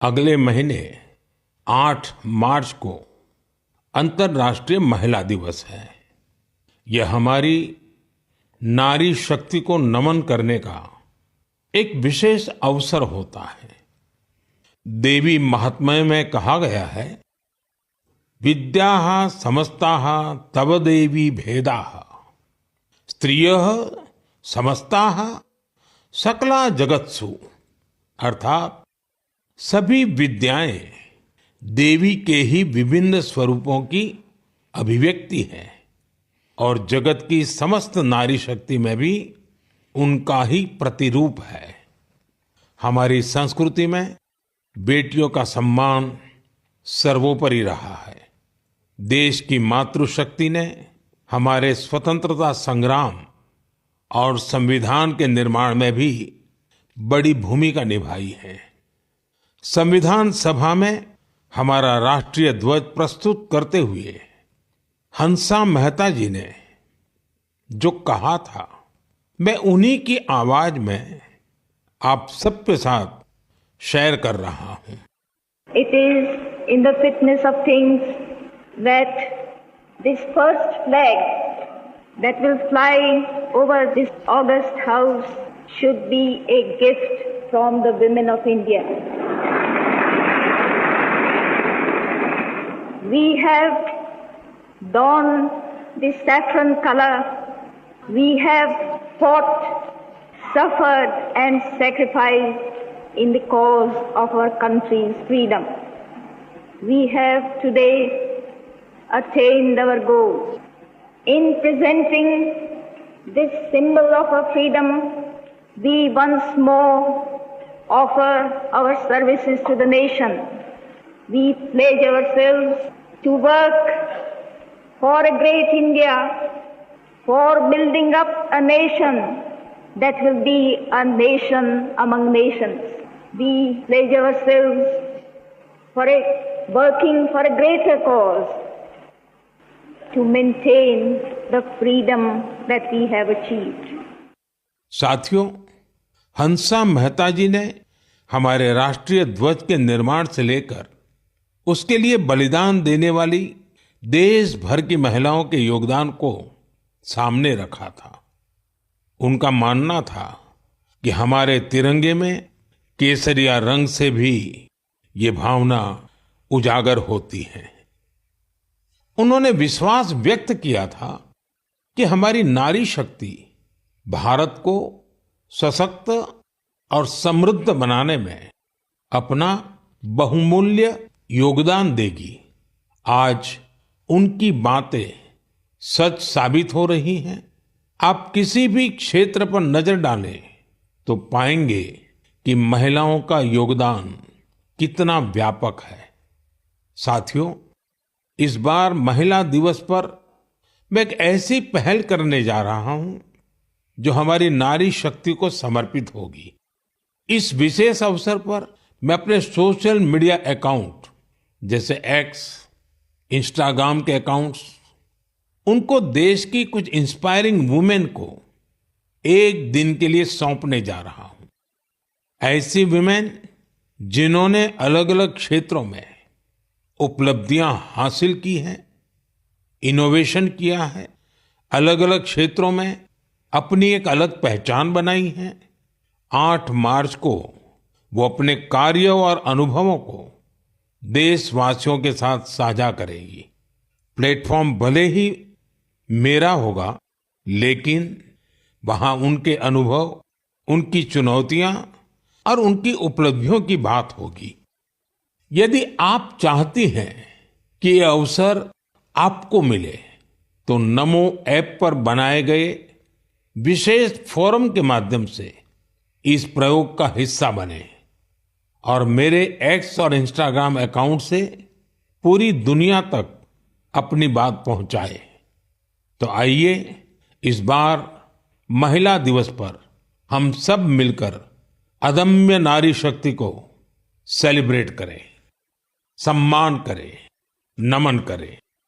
अगले महीने 8 मार्च को अंतर्राष्ट्रीय महिला दिवस है। यह हमारी नारी शक्ति को नमन करने का एक विशेष अवसर होता है। देवी महात्म्य में कहा गया है, विद्याः समस्ताः तव देवी भेदाः स्त्रियः समस्ताः सकला जगत्सु। अर्थात सभी विद्याएं देवी के ही विभिन्न स्वरूपों की अभिव्यक्ति है और जगत की समस्त नारी शक्ति में भी उनका ही प्रतिरूप है। हमारी संस्कृति में बेटियों का सम्मान सर्वोपरि रहा है। देश की मातृशक्ति ने हमारे स्वतंत्रता संग्राम और संविधान के निर्माण में भी बड़ी भूमिका निभाई है। संविधान सभा में हमारा राष्ट्रीय ध्वज प्रस्तुत करते हुए हंसा मेहता जी ने जो कहा था, मैं उन्हीं की आवाज में आप सबके साथ शेयर कर रहा हूं। It is in the fitness of things that this first flag that will fly over this august house should be a gift from the women of India. We have donned the saffron color. We have fought, suffered and sacrificed in the cause of our country's freedom. We have today attained our goals. In presenting this symbol of our freedom, we once more offer our services to the nation. We pledge ourselves to work for a great India, for building up a nation that will be a nation among nations. We pledge ourselves for working for a greater cause to maintain the freedom that we have achieved. साथियों, हंसा मेहता जी ने हमारे राष्ट्रीय ध्वज के निर्माण से लेकर उसके लिए बलिदान देने वाली देश भर की महिलाओं के योगदान को सामने रखा था। उनका मानना था कि हमारे तिरंगे में केसरिया रंग से भी ये भावना उजागर होती है। उन्होंने विश्वास व्यक्त किया था कि हमारी नारी शक्ति भारत को सशक्त और समृद्ध बनाने में अपना बहुमूल्य योगदान देगी। आज उनकी बातें सच साबित हो रही हैं। आप किसी भी क्षेत्र पर नजर डालें तो पाएंगे कि महिलाओं का योगदान कितना व्यापक है। साथियों, इस बार महिला दिवस पर मैं एक ऐसी पहल करने जा रहा हूं जो हमारी नारी शक्ति को समर्पित होगी। इस विशेष अवसर पर मैं अपने सोशल मीडिया अकाउंट जैसे एक्स, इंस्टाग्राम के अकाउंट्स, उनको देश की कुछ इंस्पायरिंग वुमेन को एक दिन के लिए सौंपने जा रहा हूं। ऐसी वुमेन जिन्होंने अलग अलग क्षेत्रों में उपलब्धियां हासिल की हैं, इनोवेशन किया है, अलग अलग क्षेत्रों में अपनी एक अलग पहचान बनाई है। 8 मार्च को वो अपने कार्य और अनुभवों को देशवासियों के साथ साझा करेगी। प्लेटफॉर्म भले ही मेरा होगा, लेकिन वहां उनके अनुभव, उनकी चुनौतियां और उनकी उपलब्धियों की बात होगी। यदि आप चाहती हैं कि ये अवसर आपको मिले, तो नमो ऐप पर बनाए गए विशेष फोरम के माध्यम से इस प्रयोग का हिस्सा बने और मेरे एक्स और इंस्टाग्राम अकाउंट से पूरी दुनिया तक अपनी बात पहुंचाए। तो आइए इस बार महिला दिवस पर हम सब मिलकर अदम्य नारी शक्ति को सेलिब्रेट करें, सम्मान करें, नमन करें।